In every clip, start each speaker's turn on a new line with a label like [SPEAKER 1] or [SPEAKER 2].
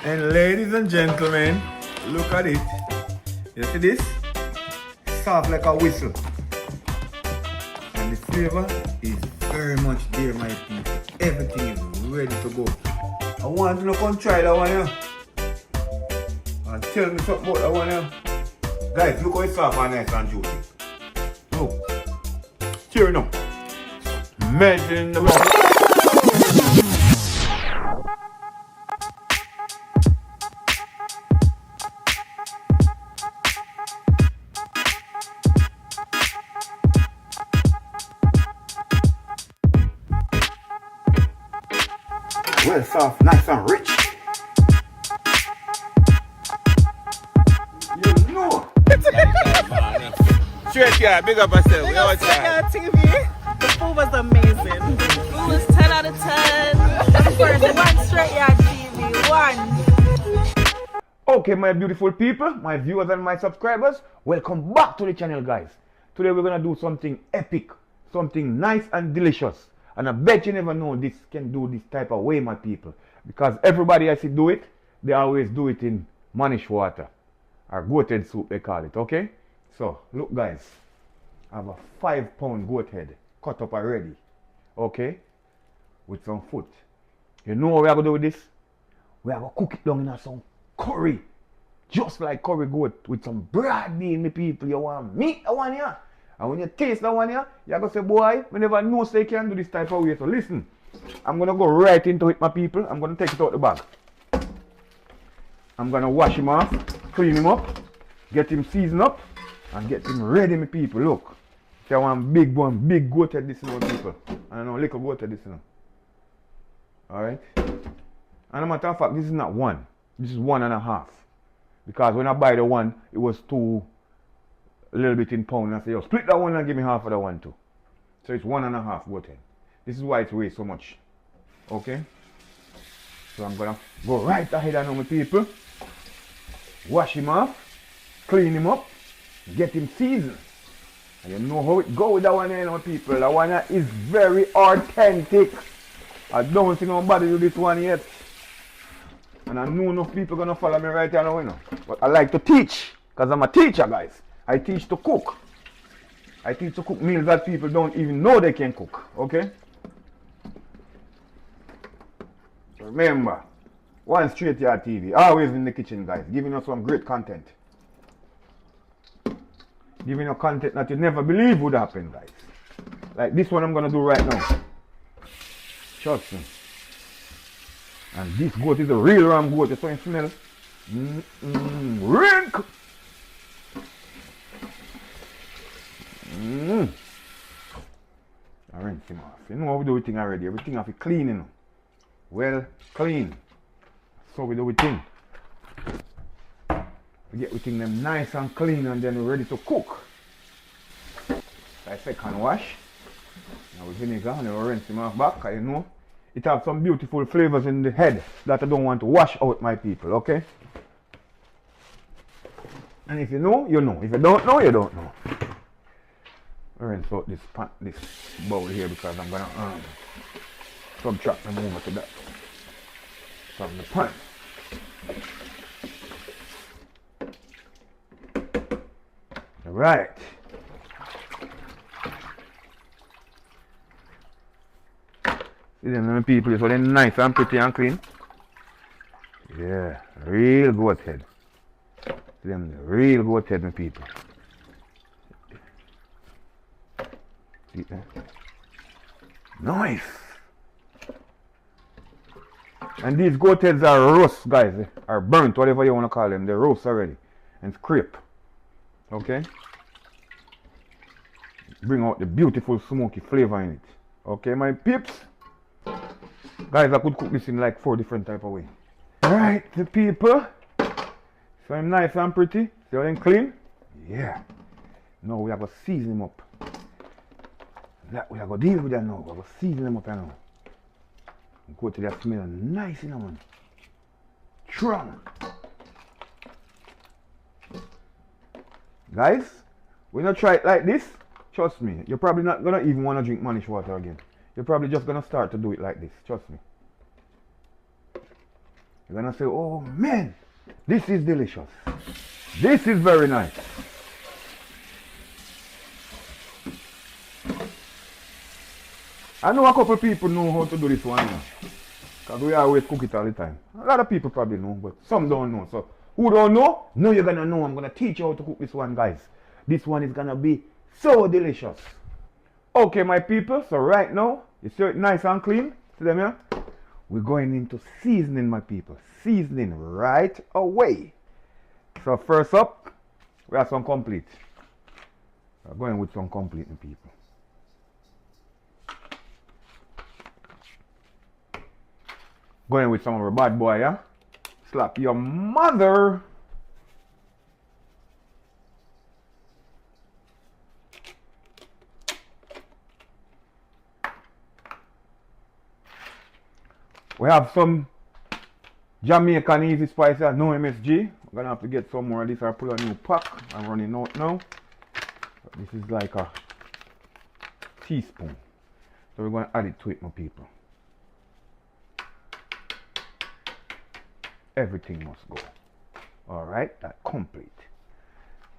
[SPEAKER 1] And ladies and gentlemen, look at it. You see this? Soft like a whistle. And the flavor is very much there, my people. Everything is ready to go. I want you to come try that one here. And tell me something about that one here. Guys, look how it's soft and nice and juicy. Look. Tearing up. Melting in the mouth. Well soft, nice and rich. You know.
[SPEAKER 2] Str8yaad, big up yourself. We always
[SPEAKER 3] Str8yaad TV. The food was amazing. Food was 10 out of 10. First one Str8yaad TV. One.
[SPEAKER 1] Okay, my beautiful people, my viewers and my subscribers, welcome back to the channel, guys. Today we're gonna do something epic, something nice and delicious. And I bet you never know this can do this type of way, my people. Because everybody I see do it, they always do it in manish water. Or GoatHead soup, they call it, okay? So, look guys. I have a 5-pound goat head cut up already. Okay? With some foot. You know what we are going to do with this? We are going to cook it down in some curry. Just like curry goat with some broad bean, my people. You want meat, I want here. And when you taste that one here, you're going to say, boy, we never know so you can do this type of way. So listen, I'm going to go right into it, my people. I'm going to take it out the bag. I'm going to wash him off, clean him up, get him seasoned up, and get him ready, my people. Look, if you want big one, big goat head this, you know, people. I know, little goat head this, you know. Alright? And as a matter of fact, this is not one. This is 1.5. Because when I buy the one, it was a little bit in pound. I say, yo, split that one and give me half of that one too. So it's 1.5 goat head. This is why it weighs so much. Okay? So I'm gonna go right ahead and on my people. Wash him off, clean him up, get him seasoned. And you know how it go with that one here, my people. That one is very authentic. I don't see nobody do this one yet. And I know enough people gonna follow me right here now, you know. But I like to teach, because I'm a teacher, guys. I teach to cook. I teach to cook meals that people don't even know they can cook. Okay? So remember, one Str8yaad TV, always in the kitchen, guys, giving us some great content. Giving you content that you never believe would happen, guys. Like this one I'm gonna do right now. Trust me. And this goat is a real ram goat. You saw him smell? Rink! I rinse him off. You know how we do everything already. Everything have to clean, you know. Well clean. So we do everything. We get everything them nice and clean and then we're ready to cook. I second wash. Now with vinegar and then we rinse him off back. You know, it has some beautiful flavors in the head that I don't want to wash out, my people, okay? And if you know, you know. If you don't know, you don't know. I rinse out this bowl here because I'm gonna subtract them over to that from the pan. Alright. See them people, so they're nice and pretty and clean. Yeah, real goat head. See them real goat head, my people. See that? Nice. And these goat heads are roast, guys. Or burnt, whatever you want to call them. They're roast already. And scrape. Okay? Bring out the beautiful smoky flavor in it. Okay, my peeps? Guys, I could cook this in like 4 different type of ways. Alright, the people. So I'm nice and pretty. See how I'm clean? Yeah. Now we have to season them up. That we are going to deal with that now. We are going to season them up now. Go to that smell nice, you know, man. Strong. Guys, when you try it like this, trust me, you're probably not going to even want to drink manish water again. You're probably just going to start to do it like this. Trust me. You're gonna say, oh man, this is delicious. This is very nice. I know a couple people know how to do this one now. Because we always cook it all the time. A lot of people probably know, but some don't know. So, who don't know? No, you're gonna know. I'm gonna teach you how to cook this one, guys. This one is gonna be so delicious. Okay, my people, so right now, you see it nice and clean? See them here? We're going into seasoning, my people. Seasoning right away. So first up, we have some complete. We're going with some complete, my people. Going with some of our bad boy, yeah? Slap your mother. We have some Jamaican easy spice here, no MSG. I'm gonna have to get some more of this or pull a new pack. I'm running out now. This is like a teaspoon. So we're gonna add it to it, my people. Everything must go. Alright, that's complete.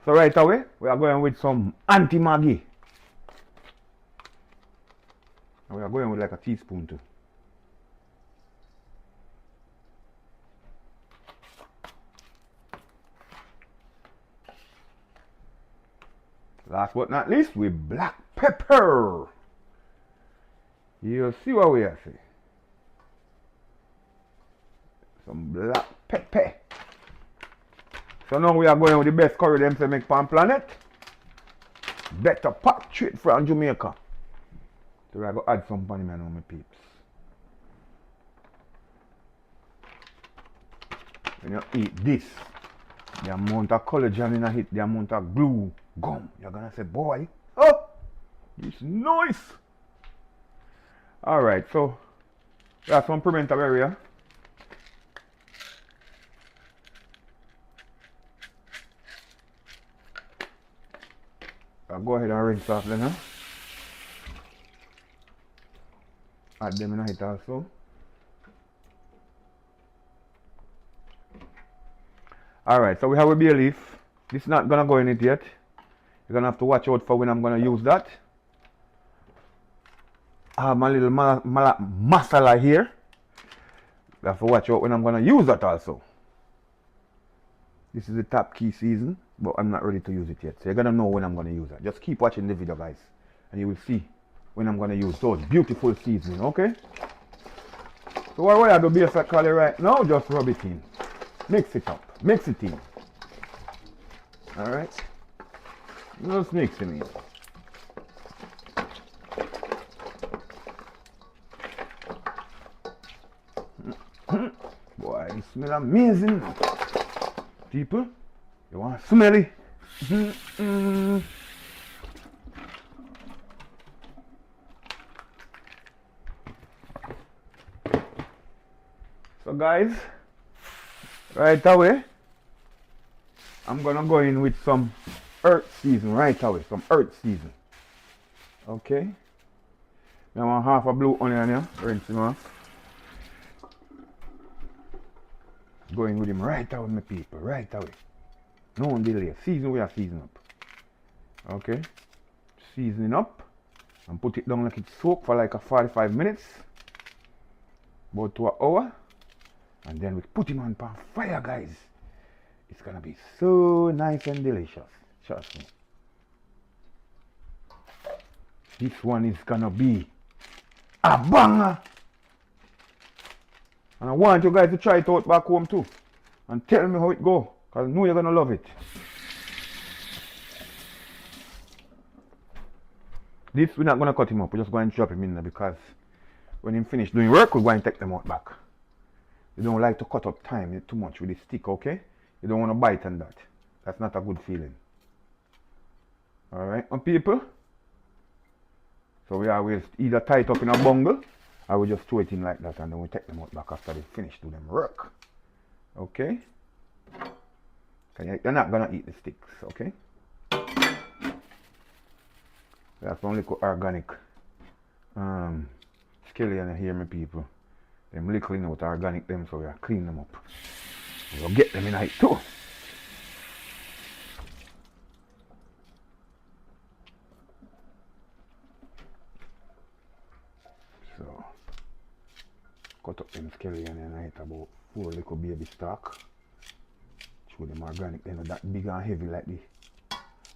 [SPEAKER 1] So right away, we are going with some anti-Maggi. And we are going with like a teaspoon too. Last but not least, with black pepper. You'll see what we are saying. Some black pepper. So now we are going with the best curry them to make on planet. Better pot straight from Jamaica. So we are going to add some on him and my peeps. When you eat this, the amount of collagen in it, the amount of glue, gum, you're gonna say, boy, oh, it's nice. Alright, so we have some pimento area. I'll go ahead and rinse off them, huh? Add them in it also. Alright, so we have a bay leaf. This is not gonna go in it yet. You're gonna have to watch out for when I'm gonna use that. I have my little masala here. You have to watch out when I'm gonna use that also. This is the top key season, but I'm not ready to use it yet. So you're gonna know when I'm gonna use it. Just keep watching the video, guys, and you will see when I'm gonna use those beautiful seasoning, okay? So what I do basically right now, just rub it in. Mix it up. Mix it in. Alright? Just mix it in. Boy, it smells amazing. People, you want to smell it? So guys, right away, I'm gonna go in with some earth season right away, some earth season. Okay. Now I want half a blue onion here, rinse him off. Going with him right away, my people, right away. No delay. Season, we are season up. Okay. Seasoning up and put it down like it's soaked for like a 45 minutes. About to an hour. And then we put him on fire, guys. It's gonna be so nice and delicious. Trust me. This one is gonna be a banger. And I want you guys to try it out back home too. And tell me how it go. Because I know you're gonna love it. This we're not gonna cut him up, we're just going to drop him in there because when he finish doing work, we're going to take them out back. You don't like to cut up thyme too much with the stick, okay? You don't want to bite on that. That's not a good feeling. Alright, my people. So we always either tie it up in a bungle or we just throw it in like that and then we take them out back after they finish doing them work. Okay? You're not gonna eat the sticks, okay? That's only organic scallion here, my people. Them little in with organic them, so we are clean them up. We'll get them in height too. So cut up them scallion and I hit about 4 little baby stock. Show them organic, they're not that big and heavy like the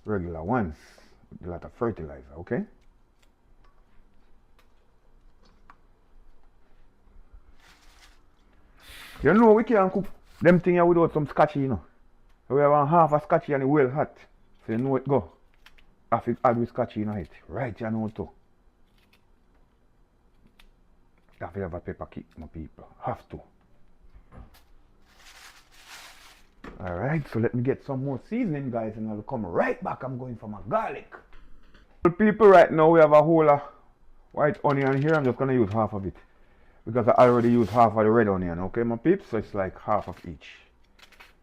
[SPEAKER 1] regular ones with a lot of fertilizer, okay? You know we can't cook them things here without some scotchy, you know. So we have half a scotchy and it well hot. So you know it go. Have to add with scotchy in it. Right, you know too. Have to have a pepper kick, my people. Have to. Alright, so let me get some more seasoning, guys, and I'll come right back. I'm going for my garlic. People, right now we have a whole white onion here. I'm just going to use half of it, because I already used half of the red onion, okay, my peeps? So it's like half of each.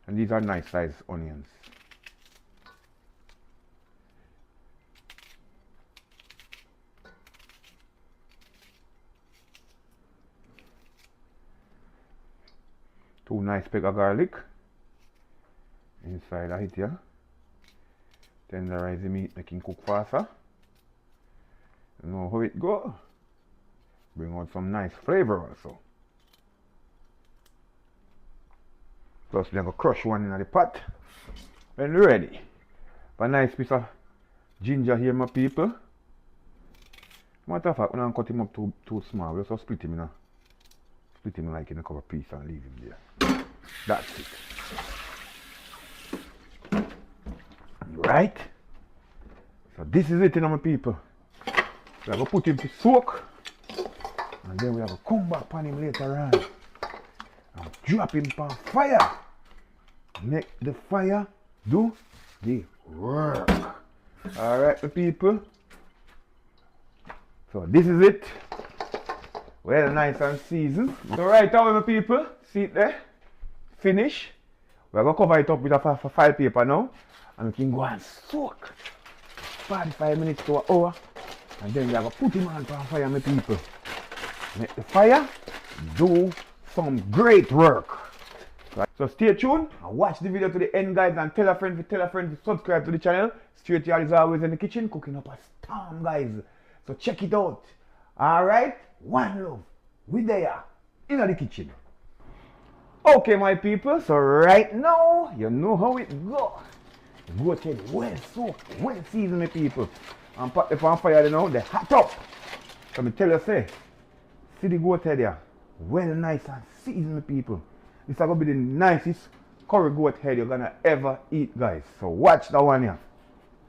[SPEAKER 1] And these are nice sized onions. Two nice peck of garlic inside of it here. Tenderize the meat, making cook faster. You know how it go. Bring out some nice flavor also. Plus we're gonna crush one in the pot. When we're ready. A nice piece of ginger here, my people. Matter of fact, we're not cut him up too small. We just split him in split him like in a couple piece and leave him there. That's it. Right? So this is it, you know, my people. We're gonna put him to soak. And then we have to come back on him later on and drop him on fire. Make the fire do the work. Alright, the people. So this is it. Well, nice and seasoned. So right now, my people, see it there. Finish. We're going to cover it up with a file paper now. And we can go and soak 45 minutes to an hour. And then we are going to put him on fire, my people. Make the fire do some great work. So stay tuned and watch the video to the end, guys, and tell a friend to subscribe to the channel. Str8yaad is always in the kitchen cooking up a storm, guys. So check it out. Alright? One love. We there in the kitchen. Okay, my people, so right now you know how it go. GoatHead well soaked, well seasoned, my people. And put the on fire, you know, they hot up. So me tell you, say, see the GoatHead here, well nice and seasoned, my people. This is going to be the nicest curry GoatHead you're going to ever eat, guys. So watch that one here.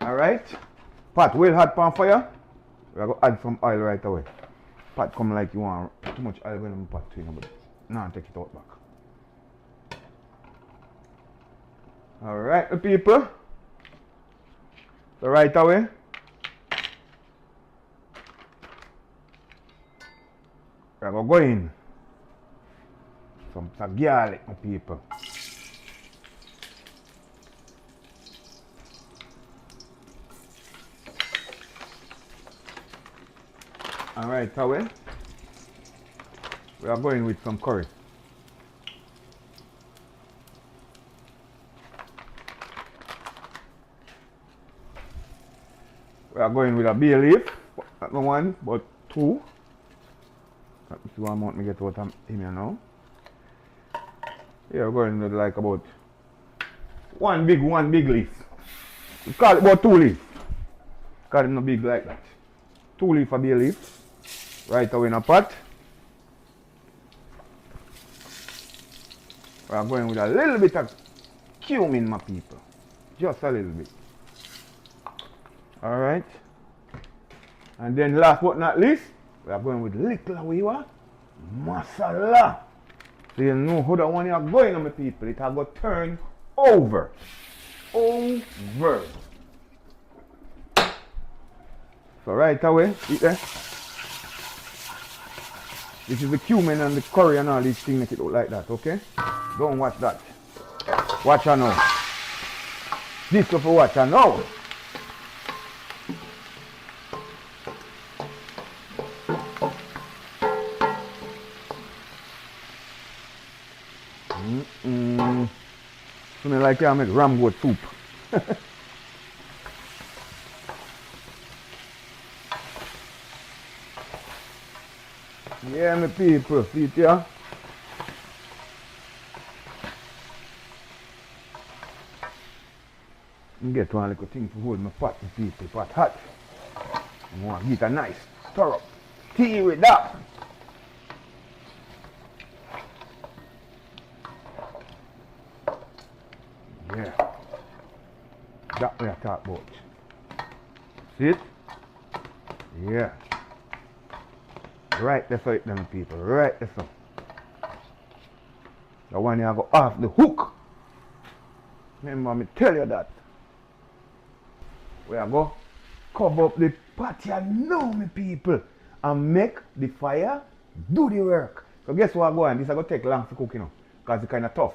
[SPEAKER 1] Alright? Pot well hot on fire. We're going to add some oil right away. Pot come like you want too much oil in the pot, you know, but now take it out back. Alright, the people. So right away. We're going to go in. Some garlic, my people. Alright, away. We are going with some curry. We are going with a bay leaf. Not one, but two. Let me see what amount me get out of him here now. Yeah, we're going with like about one big leaf. We call it about 2 leaf. Call it not big like that. 2 leaf of bay leaf. Right away in a pot. We are going with a little bit of cumin, my people. Just a little bit. Alright. And then last but not least, we are going with little of masala. So you know how that one you are going on, my people. It has got to turn over. Over. So right away, eat there. This is the cumin and the curry and all these things make it look like that, okay? Don't watch that. Watch her now. This stuff for watch her now. So I like I make ram goat soup. Yeah, my people, see it here? Get one little thing to hold my pot, my people, pot hot. I want to get a nice stir up tea with that. Yeah. That way I talk about. See it? Yeah. Right there for it, them people. Right there so. The one you go off the hook. Remember me tell you that. Where I go cover up the pot here now, me people. And make the fire do the work. So guess what I go on? This is going to take long to cook, you know. Because it's kind of tough.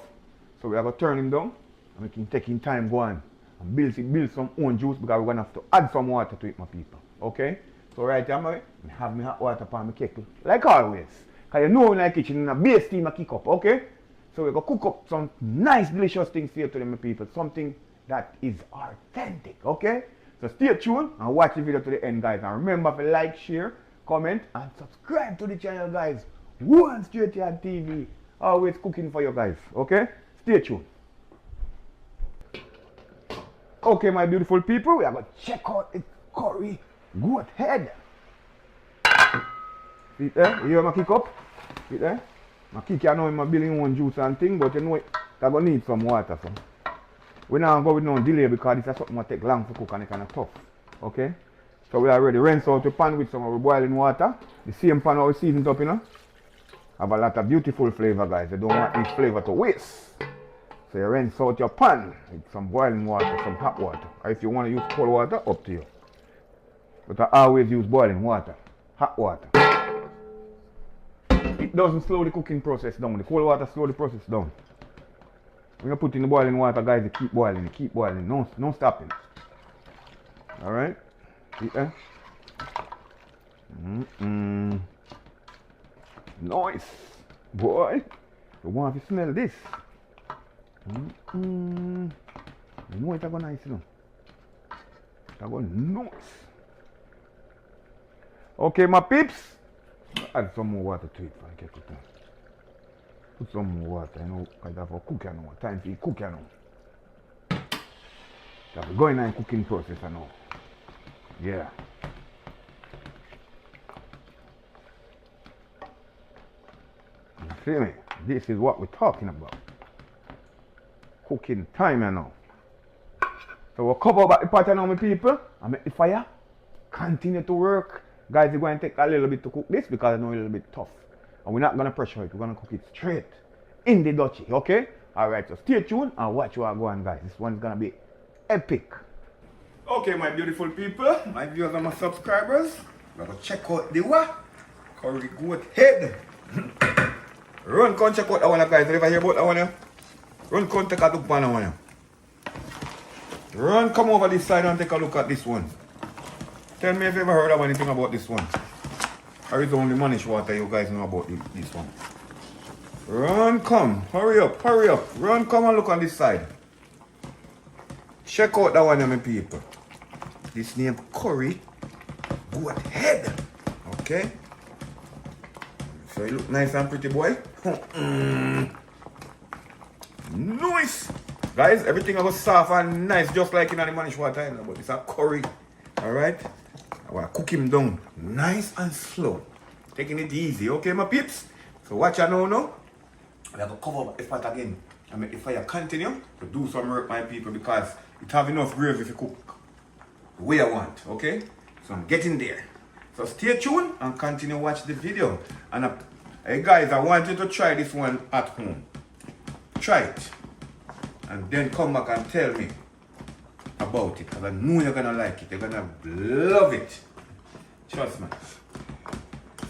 [SPEAKER 1] So we are going to turn him down. And we can take in time go on. And build some own juice because we're going to have to add some water to it, my people. Okay? So right here, I have my hot water upon my kettle. Like always. Because you know in the kitchen, a base steam I kick up. Okay? So we're going to cook up some nice, delicious things for you today, my people. Something that is authentic. Okay? So stay tuned and watch the video to the end, guys. And remember to like, share, comment, and subscribe to the channel, guys. Str8yaad TV. Always cooking for you guys. Okay? Stay tuned. Okay, my beautiful people, we are going to check out the curry GoatHead. See there? You hear my kick up? See there? My kick, you know, I'm building one juice and thing, but you know, I'm going to need some water. So. We're not going with no delay because this is something that take long to cook and it's kind of tough. Okay? So we already rinse out the pan with some of the boiling water. The same pan we seasoned up, you know. Have a lot of beautiful flavor, guys. You don't want this flavor to waste. So you rinse out your pan with some boiling water, some hot water. Or if you want to use cold water, up to you. But I always use boiling water, hot water. It doesn't slow the cooking process down. The cold water slows the process down. When you put in the boiling water, guys, you keep boiling, no stopping. Alright? See there? Nice! Boy! You want to smell this? You know it's going nice, you know? It's going nice. Okay, my peeps. Add some more water to it if I get it done. Put some more water, you know, because I have a cook, you know. Time for you cook, you know. So we're going on cooking process, you know. Yeah. You see me? This is what we're talking about. Cooking time, you know. So we'll cover back the pot, you know, my people, and make the fire continue to work. Guys, we're going to take a little bit to cook this because I know it's a little bit tough. And we're not going to pressure it. We're going to cook it straight in the dutchie, okay? Alright, so stay tuned and watch what go on, guys. This one's going to be epic. Okay, my beautiful people, my viewers and my subscribers, we're going to check out the what? Curry GoatHead. Run, come check out that one, guys. If I hear about that one, run, come take a look at that one. Run, come over this side and take a look at this one. Tell me if you ever heard of anything about this one. Or is only managed water you guys know about this one. Run, come. Hurry up, hurry up. Run, come and look on this side. Check out that one, my people. This name Curry GoatHead. Okay? So you look nice and pretty, boy. Nice. Guys, everything was soft and nice, just like in the managed water. But it's a curry. Alright? I want to cook him down nice and slow. Taking it easy, okay, my peeps? So watch out now. I have to cover up the pot again and make the fire continue to do some work, my people, because it have enough gravy to cook the way I want, okay? So I'm getting there. So stay tuned and continue watch the video. And hey guys, I want you to try this one at home. Try it. And then come back and tell me about it, because I know you're gonna like it. You're gonna love it. Trust me.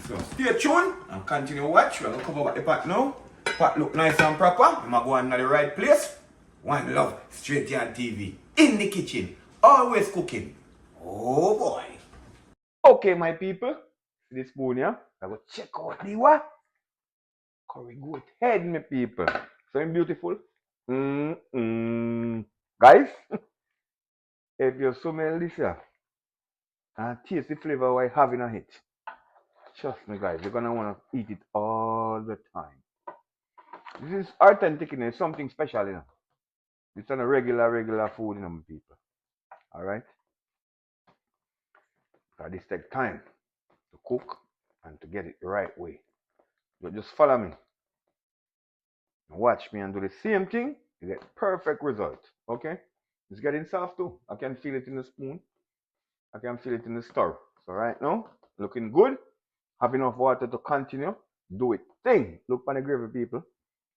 [SPEAKER 1] So stay tuned and continue watch. We're gonna cover the pot now. Pot look nice and proper. I'm gonna go on to the right place. One love, Str8yaad TV. In the kitchen. Always cooking. Oh boy. Okay, my people. This spoon here. I go check out the what? Curry GoatHead, my people. So beautiful. Guys, if you smell this here and taste the flavor we're having on it, trust me guys, you're gonna wanna eat it all the time. This is authentic, you know, it's something special, you know. It's not a regular food, you know, my people. Alright? Because this takes time to cook and to get it the right way. But just follow me. Watch me and do the same thing. You get perfect result. Okay? It's getting soft too. I can feel it in the spoon. I can feel it in the stir. So right now, looking good. Have enough water to continue. Do it. Thing. Look on the gravy, people.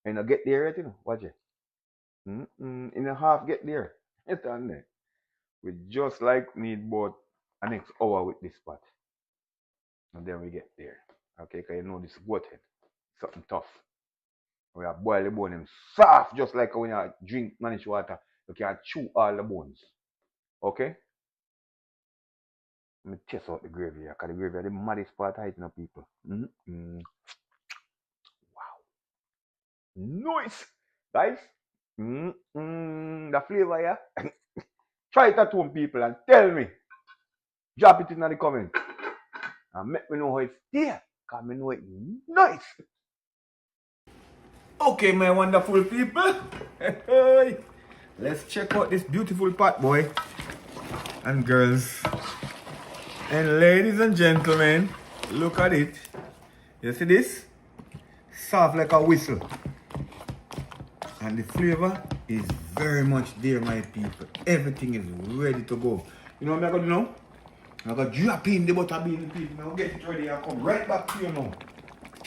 [SPEAKER 1] And I get there yet, you know. Watch it. In a half get there. It's on there. We just like need about an next hour with this pot. And then we get there. Okay, because you know this GoatHead. Something tough. We have boil the bone them soft, just like when you drink managed water. You can chew all the bones. Okay? Let me test out the gravy here, because the gravy is the maddest part of it, you know, people. Wow. Nice! Guys, the flavor here. Try it at home, people, and tell me. Drop it in the comments. And make me know how it's there. Because I know it's nice. Okay, my wonderful people. Let's check out this beautiful pot, boy. And girls. And ladies and gentlemen, look at it. You see this? Soft like a whistle. And the flavor is very much there, my people. Everything is ready to go. You know what I'm going to do now? I'm going to drop in the butter bean, people. Now get it ready and come right back to you now.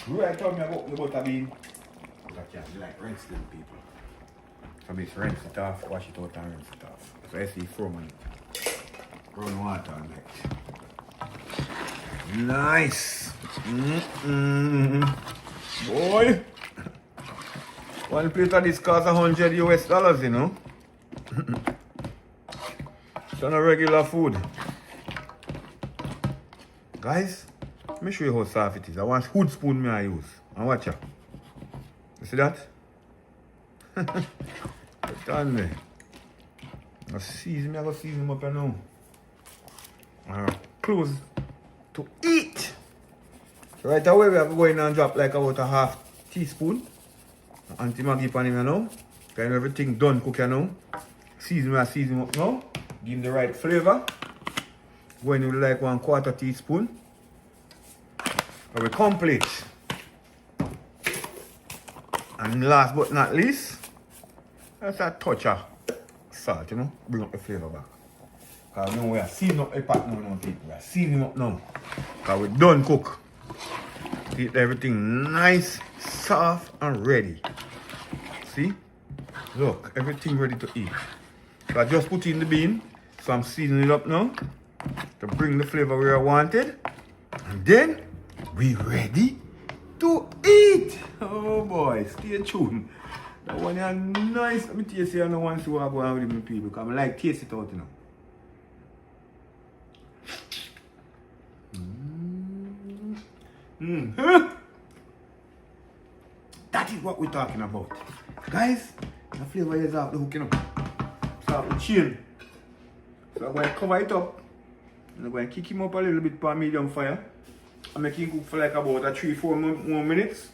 [SPEAKER 1] Right on me about the butter bean. I can't like rinse them, people. So I rinse it off, wash it out and rinse it off. So I see from it. Run water on it. Nice. Boy. One plate of this costs $100 US, you know. It's not a regular food. Guys, let me show you how soft it is. I want hood spoon I use. And watch out. You see that? It's on there. I'm going to season them up now. Close to eat. So right away we are going and drop like about a half teaspoon. Anti-Maggi pan him now. Kind of everything done cooking now. Season up now. Give him the right flavor. Going with like 1/4 teaspoon. And we complete. And last but not least, that's a touch of salt, you know. Bring up the flavor back. Because now we are seasoning up the pot now, people. We are seasoning up now. Because we done cook. Keep everything nice, soft, and ready. See? Look, everything ready to eat. So I just put in the bean. So I'm seasoning it up now to bring the flavor where I wanted. And then we ready to eat. Oh boy, stay tuned. That one is nice. Let me taste it. I don't want to go on with my people because I like taste it out, you know. That is what we're talking about. Guys, the flavor is off the hook, you know. It's off the chain. So I'm going to cover it up. And I'm going to kick him up a little bit for medium fire. I'm making cook for like about 3-4 more minutes.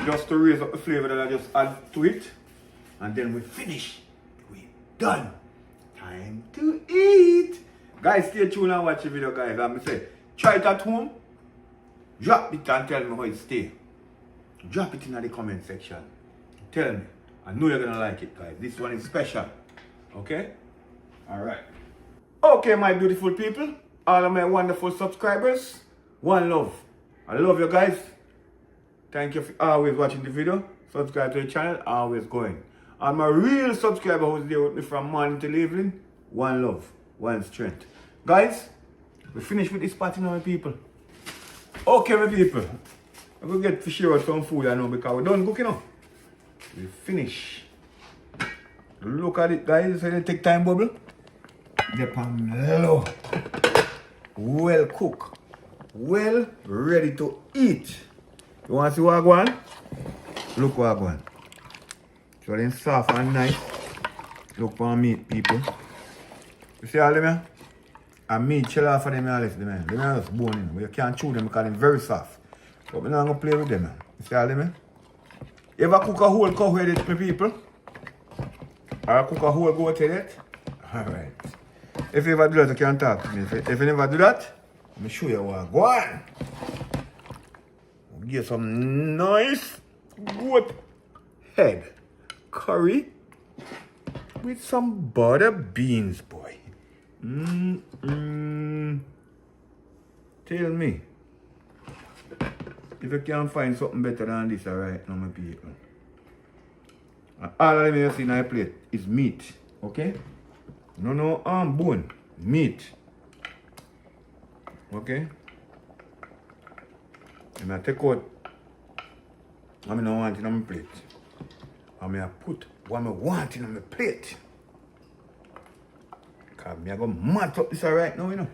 [SPEAKER 1] Just to raise up the flavor that I just add to it. And then we finish. We're done. Time to eat. Guys, stay tuned and watch the video, guys. I'm going to say, try it at home. Drop it and tell me how it stays. Drop it in the comment section. Tell me. I know you're going to like it, guys. This one is special. Okay? Alright. Okay, my beautiful people. All of my wonderful subscribers. One love. I love you guys. Thank you for always watching the video. Subscribe to the channel. Always going. And my real subscriber who's there with me from morning till evening. One love. One strength. Guys, we finished with this party now, my people. Okay, my people. I'm going to get to share out some food, I know, because we're done cooking now. We finish. Look at it, guys. So they take time, bubble. The pan low. Well cooked. Well ready to eat. You want to see what I want? Look what I want. So then soft and nice. Look for meat, people. You see all them here? And meat chill off of them here left them here. Them are just bone in. But you can't chew them because they're very soft. But I'm not going to play with them here. You see all them here? You ever cook a whole cow head, my people? Or cook a whole goat head? Alright. If you ever do that, you can talk to me. If you never do that, let me show you what. Go on! I'll get some nice goat head curry with some butter beans, boy. Tell me if you can find something better than this, alright, now my people. And all of them you see in my plate is meat, okay? No bone, meat. Okay? And I take out what I don't want in my plate. And I put what I want in my plate. Because I'm going to match up this right now, you know.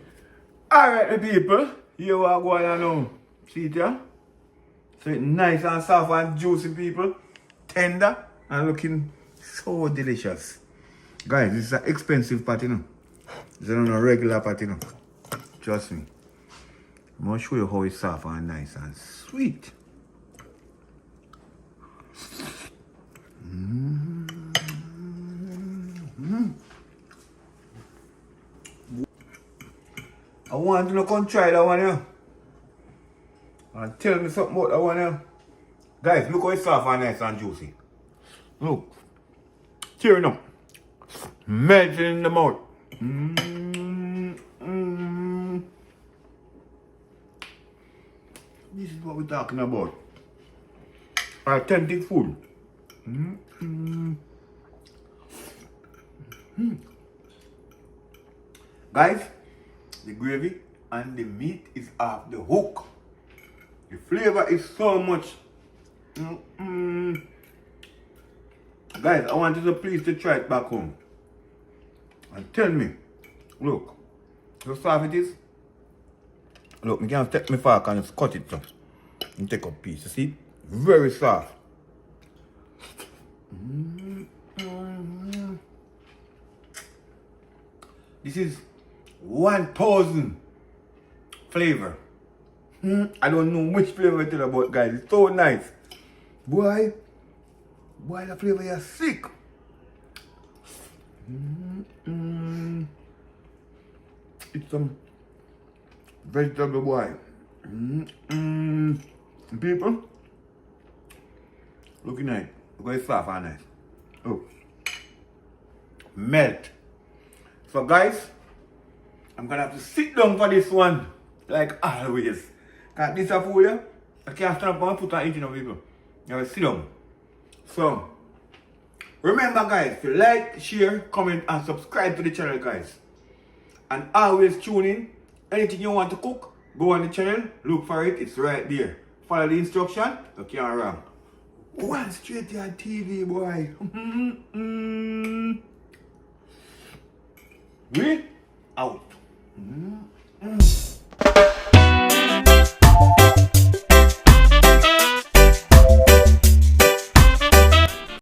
[SPEAKER 1] Alright, my people. Here we are going on now. See it here? So it's nice and soft and juicy, people. Tender and looking so delicious. Guys, this is an expensive pot, you know. This is not a regular pot, you know. Trust me. I'm going to show you how it's soft and nice and sweet. I want you to come try that one here. And tell me something about that one here. Guys, look how it's soft and nice and juicy. Look. Tearing up. Melting in the mouth. This is what we're talking about. Authentic food. Guys, the gravy and the meat is off the hook. The flavor is so much. Guys, I want you to please to try it back home. And tell me, look, how soft it is. Look, I can take my fork and just cut it so. And take a piece, you see? Very soft. This is 1000 flavor. I don't know which flavor it is about, guys. It's so nice. Boy, the flavor is sick. It's some vegetable, boy. People, looking at it. Look how it's soft and nice. Oh, melt. So guys, I'm gonna have to sit down for this one, like always. Cause this is a food, yeah? I can't stand up and put and eat, you know, people. You have to sit down. So, remember guys, to like, share, comment, and subscribe to the channel, guys. And always tune in. Anything you want to cook, go on the channel, look for it, it's right there. Follow the instruction, you can't wrong. Str8yaad TV, boy. We out.